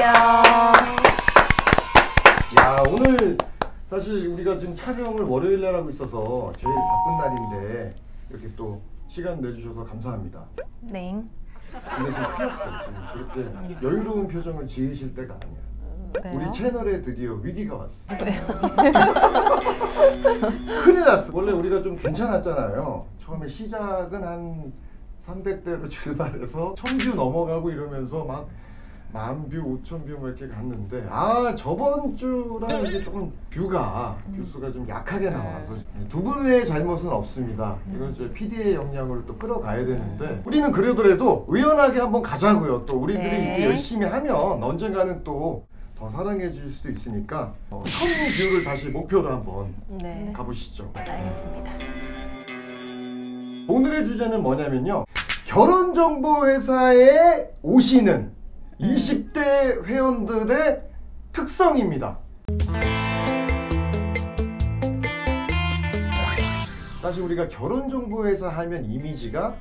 안녕하세요. 야, 오늘 사실 우리가 지금 촬영을 월요일 날 하고 있어서 제일 바쁜 날인데 이렇게 또 시간 내주셔서 감사합니다. 네. 근데 지금 큰일 났어요. 지금 그렇게 여유로운 표정을 지으실 때가 아니야. 왜요? 우리 채널에 드디어 위기가 왔어. 큰일 났어. 원래 우리가 좀 괜찮았잖아요. 처음에 시작은 한 300대로 출발해서 1000뷰 넘어가고 이러면서 막 10,000뷰, 5000뷰 이렇게 갔는데 저번 주랑 이게 조금 뷰수가 좀 약하게 나와서 두 분의 잘못은 없습니다. 이건 저희 PD의 역량으로 또 끌어가야 되는데 우리는 그러더라도 의연하게 한번 가자고요. 또 우리들이 이렇게 열심히 하면 언젠가는 또 더 사랑해 주실 수도 있으니까 1000뷰를 다시 목표로 한번 가보시죠. 알겠습니다. 오늘의 주제는 뭐냐면요. 결혼정보회사에 오시는 20대 회원들의 특성입니다. 사실 우리가 결혼정보회사 하면 이미지가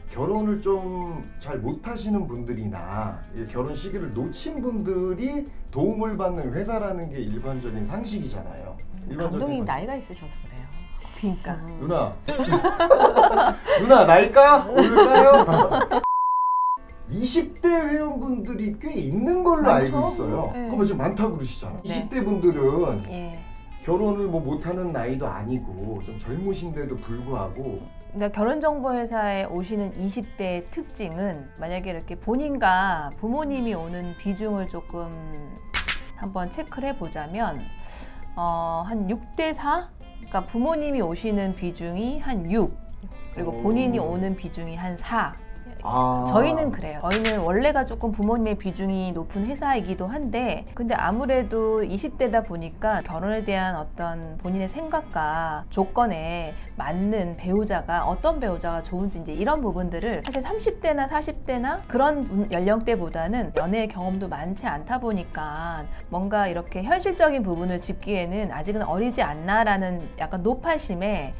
결혼을 좀 잘 못하시는 분들이나 결혼 시기를 놓친 분들이 도움을 받는 회사라는 게 일반적인 상식이잖아요. 감독님 나이가 있으셔서 그래요. 그러니까 누나 누나 나일까? 오를까요? 20대 회원분들이 꽤 있는 걸로 많죠? 알고 있어요. 네. 그럼 지금 많다고 그러시잖아. 네. 20대 분들은 예. 결혼을 뭐 못하는 나이도 아니고 좀 젊으신데도 불구하고 그러니까 결혼정보회사에 오시는 20대의 특징은 만약에 이렇게 본인과 부모님이 오는 비중을 조금 한번 체크를 해보자면 한 6대4? 그러니까 부모님이 오시는 비중이 한 6, 그리고 본인이 오는 비중이 한 4. 저희는 그래요. 저희는 원래가 조금 부모님의 비중이 높은 회사이기도 한데 근데 아무래도 20대다 보니까 결혼에 대한 어떤 본인의 생각과 조건에 맞는 배우자가 어떤 배우자가 좋은지 이제 이런 부분들을 사실 30대나 40대나 그런 연령대보다는 연애 경험도 많지 않다 보니까 뭔가 이렇게 현실적인 부분을 짚기에는 아직은 어리지 않나라는 약간 노파심에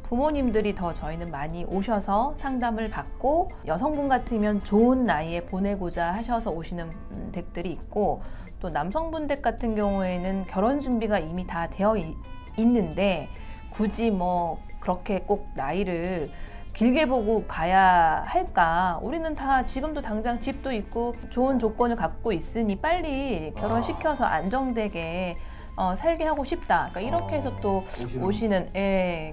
부모님들이 더 저희는 많이 오셔서 상담을 받고 여성분 같으면 좋은 나이에 보내고자 하셔서 오시는 댁들이 있고 또 남성분들 같은 경우에는 결혼 준비가 이미 다 되어 있는데 굳이 뭐 그렇게 꼭 나이를 길게 보고 가야 할까? 우리는 다 지금도 당장 집도 있고 좋은 조건을 갖고 있으니 빨리 결혼시켜서 안정되게 살게 하고 싶다. 그러니까 이렇게 해서 또 오시는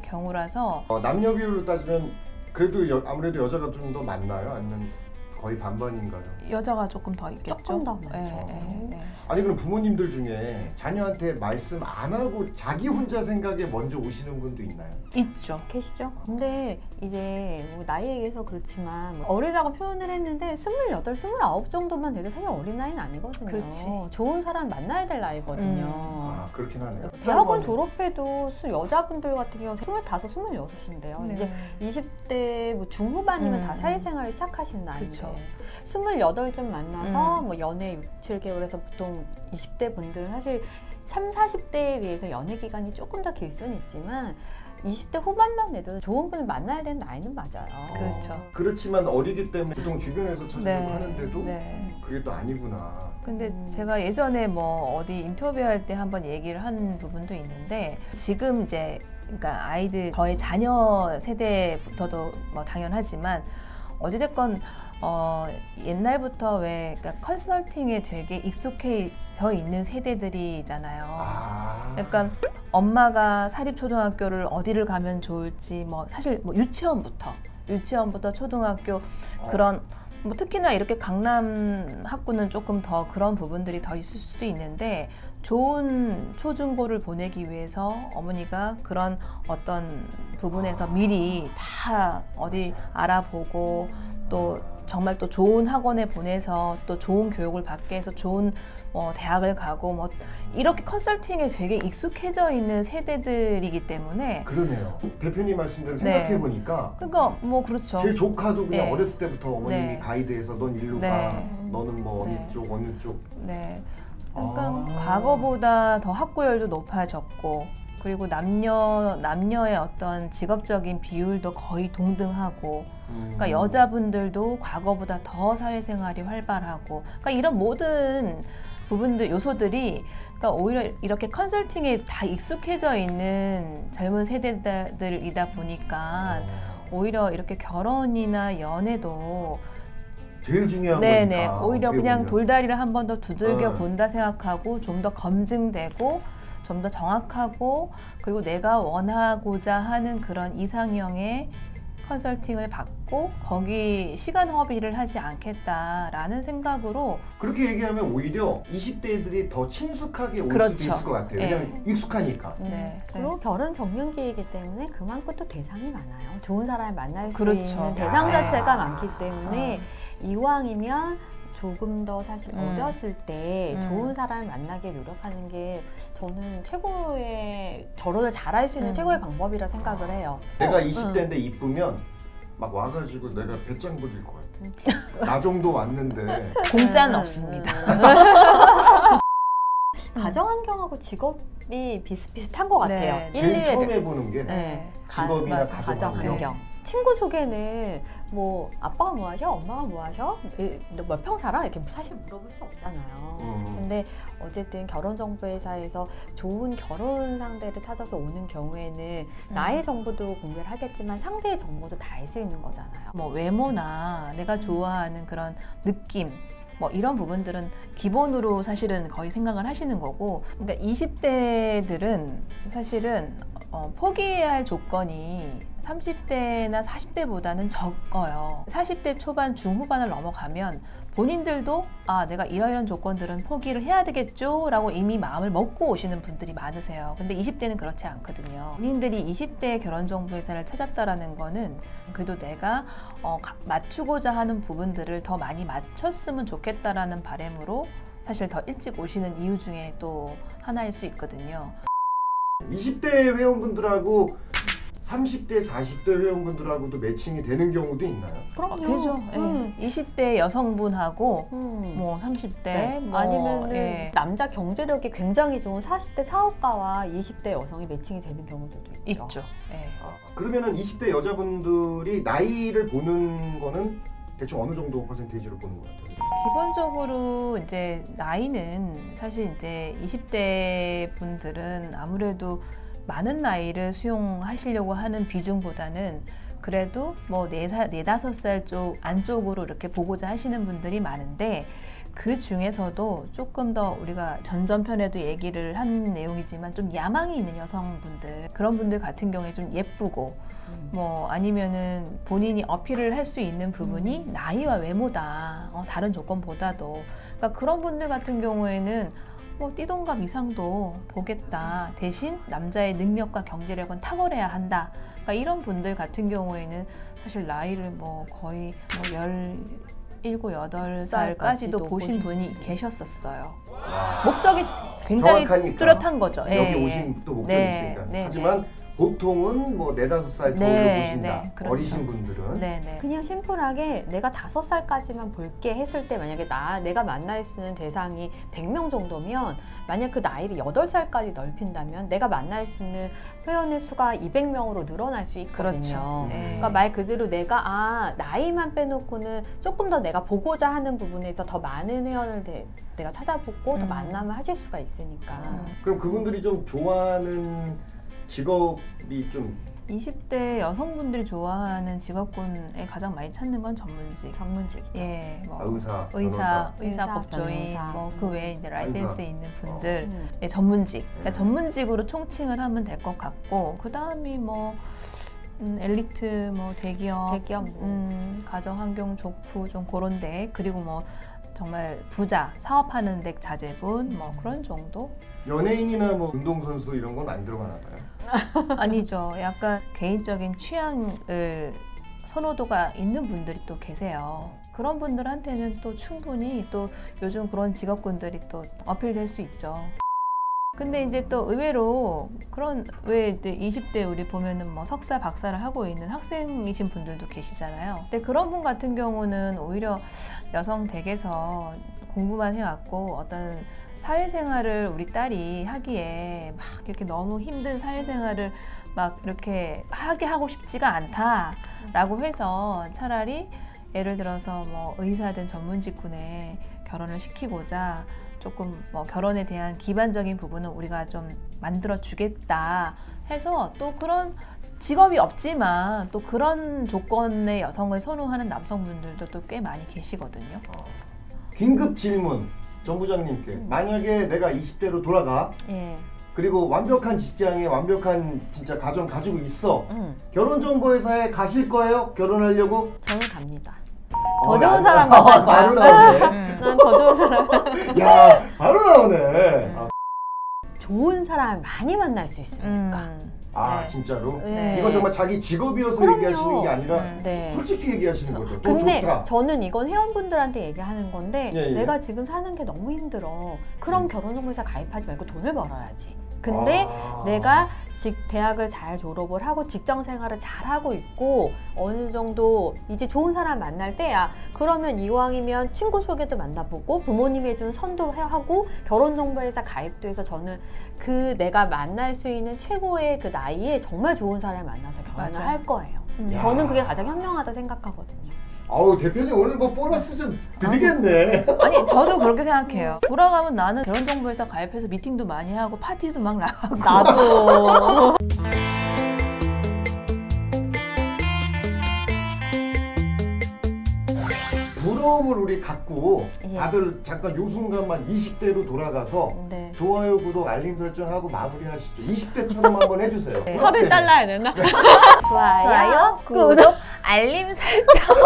경우라서 남녀 비율로 따지면 그래도 아무래도 여자가 좀 더 많나요? 아니면 거의 반반인가요? 여자가 조금 더 있겠죠. 조금 더 많죠. 아니 그럼 부모님들 중에 자녀한테 말씀 안 하고 자기 혼자 생각에 먼저 오시는 분도 있나요? 있죠. 계시죠? 근데 이제 뭐 나이 얘기해서 그렇지만 뭐 어리다고 표현을 했는데 28, 29 정도만 돼도 사실 어린 나이는 아니거든요. 그렇지. 좋은 사람 만나야 될 나이거든요. 그렇긴 하네요. 대학원 졸업해도 여자분들 같은 경우는 25, 26인데요. 네. 이제 20대 뭐 중후반이면 다 사회생활을 시작하신 나이인데 그쵸. 28쯤 만나서 뭐 연애 6, 7개월에서 보통 20대 분들은 사실 30, 40대에 비해서 연애 기간이 조금 더 길 수는 있지만 20대 후반만 해도 좋은 분을 만나야 되는 나이는 맞아요. 그렇죠. 그렇지만 어리기 때문에 보통 주변에서 찾으려고 하는데도 네. 그게 또 아니구나. 근데 제가 예전에 뭐 어디 인터뷰할 때 한번 얘기를 한 부분도 있는데 지금 이제 그러니까 아이들 저희 자녀 세대부터도 뭐 당연하지만 어찌됐건 옛날부터 왜 그러니까 컨설팅에 되게 익숙해져 있는 세대들이잖아요. 그러니까 엄마가 사립초등학교를 어디를 가면 좋을지 뭐 사실 뭐 유치원부터 초등학교 그런 뭐 특히나 이렇게 강남 학구는 조금 더 그런 부분들이 더 있을 수도 있는데 좋은 초중고를 보내기 위해서 어머니가 그런 어떤 부분에서 미리 다 어디 알아보고 또 정말 또 좋은 학원에 보내서 또 좋은 교육을 받게 해서 좋은 대학을 가고 뭐 이렇게 컨설팅에 되게 익숙해져 있는 세대들이기 때문에 그러네요. 대표님 말씀대로 생각해 보니까 그러니까 뭐 그렇죠. 제 조카도 그냥 어렸을 때부터 어머님이 네. 가이드해서 넌 일로 가, 너는 뭐 어느 쪽 어느 쪽. 네. 그러니까 과거보다 더 학구열도 높아졌고 그리고 남녀의 어떤 직업적인 비율도 거의 동등하고 그러니까 여자분들도 과거보다 더 사회생활이 활발하고 그러니까 이런 모든 부분들 요소들이 그러니까 오히려 이렇게 컨설팅에 다 익숙해져 있는 젊은 세대들이다 보니까 오히려 이렇게 결혼이나 연애도 제일 중요한 네네 거니까. 오히려 어떻게 그냥 보면. 돌다리를 한 번 더 두들겨 네. 본다 생각하고 좀 더 검증되고 좀 더 정확하고 그리고 내가 원하고자 하는 그런 이상형의 컨설팅을 받고 거기 시간 허비를 하지 않겠다라는 생각으로 그렇게 얘기하면 오히려 20대들이 더 친숙하게 올 그렇죠. 수도 있을 것 같아요. 네. 왜냐면 익숙하니까. 네. 그리고 결혼 정년기이기 때문에 그만큼 또 대상이 많아요. 좋은 사람을 만날 수 그렇죠. 있는 대상 네. 자체가 많기 때문에 이왕이면 조금 더 사실 어렸을 때 좋은 사람을 만나게 노력하는 게 저는 최고의 결혼을 잘할 수 있는 최고의 방법이라 생각을 해요. 내가 20대인데 이쁘면 막 와가지고 내가 배짱 부릴 것 같아. 나 정도 왔는데 공짜는 없습니다. 가정환경하고 직업이 비슷비슷한 것 같아요. 네. 제일 1, 2회 처음 해보는 게 네. 직업이나 맞아. 가정환경. 가정환경. 친구 소개는 뭐 아빠가 뭐 하셔? 엄마가 뭐 하셔? 너 몇 평 살아? 이렇게 사실 물어볼 수 없잖아요. 근데 어쨌든 결혼정보회사에서 좋은 결혼 상대를 찾아서 오는 경우에는 나의 정보도 공개를 하겠지만 상대의 정보도 다 알 수 있는 거잖아요. 뭐 외모나 내가 좋아하는 그런 느낌 뭐 이런 부분들은 기본으로 사실은 거의 생각을 하시는 거고 그러니까 20대들은 사실은 포기해야 할 조건이 30대나 40대보다는 적어요. 40대 초반 중후반을 넘어가면 본인들도 아 내가 이런 조건들은 포기를 해야 되겠죠 라고 이미 마음을 먹고 오시는 분들이 많으세요. 근데 20대는 그렇지 않거든요. 본인들이 20대 결혼정보회사를 찾았다라는 거는 그래도 내가 맞추고자 하는 부분들을 더 많이 맞췄으면 좋겠다라는 바람으로 사실 더 일찍 오시는 이유 중에 또 하나일 수 있거든요. 20대 회원분들하고 30대, 40대 회원분들하고도 매칭이 되는 경우도 있나요? 그럼요. 되죠. 예. 20대 여성분하고 뭐 30대 네. 뭐, 아니면은 예. 남자 경제력이 굉장히 좋은 40대 사업가와 20대 여성이 매칭이 되는 경우들도 있죠. 있죠. 예. 그러면은 20대 여자분들이 나이를 보는 거는 대충 어느 정도 퍼센테이지로 보는 것 같아요? 기본적으로 이제 나이는 사실 이제 20대 분들은 아무래도 많은 나이를 수용하시려고 하는 비중보다는 그래도 뭐 4~5살 쪽 안쪽으로 이렇게 보고자 하시는 분들이 많은데 그 중에서도 조금 더 우리가 전전편에도 얘기를 한 내용이지만 좀 야망이 있는 여성분들 그런 분들 같은 경우에 좀 예쁘고 뭐 아니면은 본인이 어필을 할 수 있는 부분이 나이와 외모다 다른 조건보다도 그러니까 그런 분들 같은 경우에는 뭐 띠동갑 이상도 보겠다. 대신 남자의 능력과 경제력은 탁월해야 한다. 그러니까 이런 분들 같은 경우에는 사실 나이를 뭐 거의 뭐 17, 18살까지도 보신 분이 계셨었어요. 목적이 굉장히 정확하니까. 뚜렷한 거죠. 여기 예, 오신 또 목적이 네, 있으니까. 네, 하지만 보통은 뭐 4~5살 겨울로 네, 보신다. 네, 그렇죠. 어리신 분들은. 네네. 그냥 심플하게 내가 5살까지만 볼게 했을 때 만약에 내가 만날 수 있는 대상이 100명 정도면 만약 그 나이를 8살까지 넓힌다면 내가 만날 수 있는 회원의 수가 200명으로 늘어날 수 있거든요. 그렇죠. 네. 그러니까 말 그대로 내가 나이만 빼놓고는 조금 더 내가 보고자 하는 부분에서 더 많은 회원을 내가 찾아보고 더 만남을 하실 수가 있으니까. 그럼 그분들이 좀 좋아하는 직업이 좀 20대 여성분들이 좋아하는 직업군에 가장 많이 찾는 건 전문직이죠. 예, 뭐 의사, 의사, 변호사, 법조인, 변호사. 뭐 그 외에 이제 라이센스 의사. 있는 분들, 음. 네, 전문직. 그러니까 전문직으로 총칭을 하면 될 것 같고, 그 다음이 뭐 엘리트, 뭐 대기업, 가정 환경 좋고 좀 그런데 그리고 뭐 정말 부자, 사업하는 데 자제분, 뭐 그런 정도. 연예인이나 뭐 운동선수 이런 건 안 들어가나 봐요. 아니죠. 약간 개인적인 취향을 선호도가 있는 분들이 또 계세요. 그런 분들한테는 또 충분히 또 요즘 그런 직업군들이 또 어필될 수 있죠. 근데 이제 또 의외로 그런 왜 20대 우리 보면은 뭐 석사 박사를 하고 있는 학생이신 분들도 계시잖아요. 근데 그런 분 같은 경우는 오히려 여성 댁에서 공부만 해왔고 어떤 사회생활을 우리 딸이 하기에 막 이렇게 너무 힘든 사회생활을 막 이렇게 하게 하고 싶지가 않다라고 해서 차라리 예를 들어서 뭐 의사든 전문직군에 결혼을 시키고자 조금 뭐 결혼에 대한 기반적인 부분은 우리가 좀 만들어 주겠다 해서 또 그런 직업이 없지만 또 그런 조건의 여성을 선호하는 남성분들도 또 꽤 많이 계시거든요. 긴급 질문 정 부장님께 만약에 내가 20대로 돌아가 예. 그리고 완벽한 직장에 완벽한 진짜 가정 가지고 있어. 결혼정보회사에 가실 거예요? 결혼하려고? 저는 갑니다. 더 좋은 사람 만날 거야. 바로 나오네. 난 더 좋은 사람. 야, 바로 나오네. 좋은 사람을 많이 만날 수 있으니까. 아, 진짜로? 네. 이건 정말 자기 직업이어서 그럼요. 얘기하시는 게 아니라 네. 솔직히 얘기하시는 거죠. 더 근데 좋다. 저는 이건 회원분들한테 얘기하는 건데 예, 예. 내가 지금 사는 게 너무 힘들어. 그럼 결혼정보회사 가입하지 말고 돈을 벌어야지. 근데 내가 대학을 잘 졸업을 하고 직장 생활을 잘 하고 있고 어느 정도 이제 좋은 사람 만날 때야. 그러면 이왕이면 친구 소개도 만나보고 부모님이 해준 선도 하고 결혼정보회사 가입도 해서 저는 그 내가 만날 수 있는 최고의 그 나이에 정말 좋은 사람을 만나서 결혼을 맞아요. 할 거예요. 저는 그게 가장 현명하다 생각하거든요. 아우, 대표님 오늘 뭐 보너스 좀 드리겠네. 아니 저도 그렇게 생각해요. 돌아가면 나는 결혼정보회사 가입해서 미팅도 많이 하고 파티도 막 나가고 나도. 부러움을 우리 갖고 예. 다들 잠깐 요 순간만 20대로 돌아가서 네. 좋아요, 구독, 알림 설정하고 마무리하시죠. 20대처럼 한번 해주세요. 네. 혀를 잘라야 되나? 좋아요, 좋아요, 구독, 알림 설정.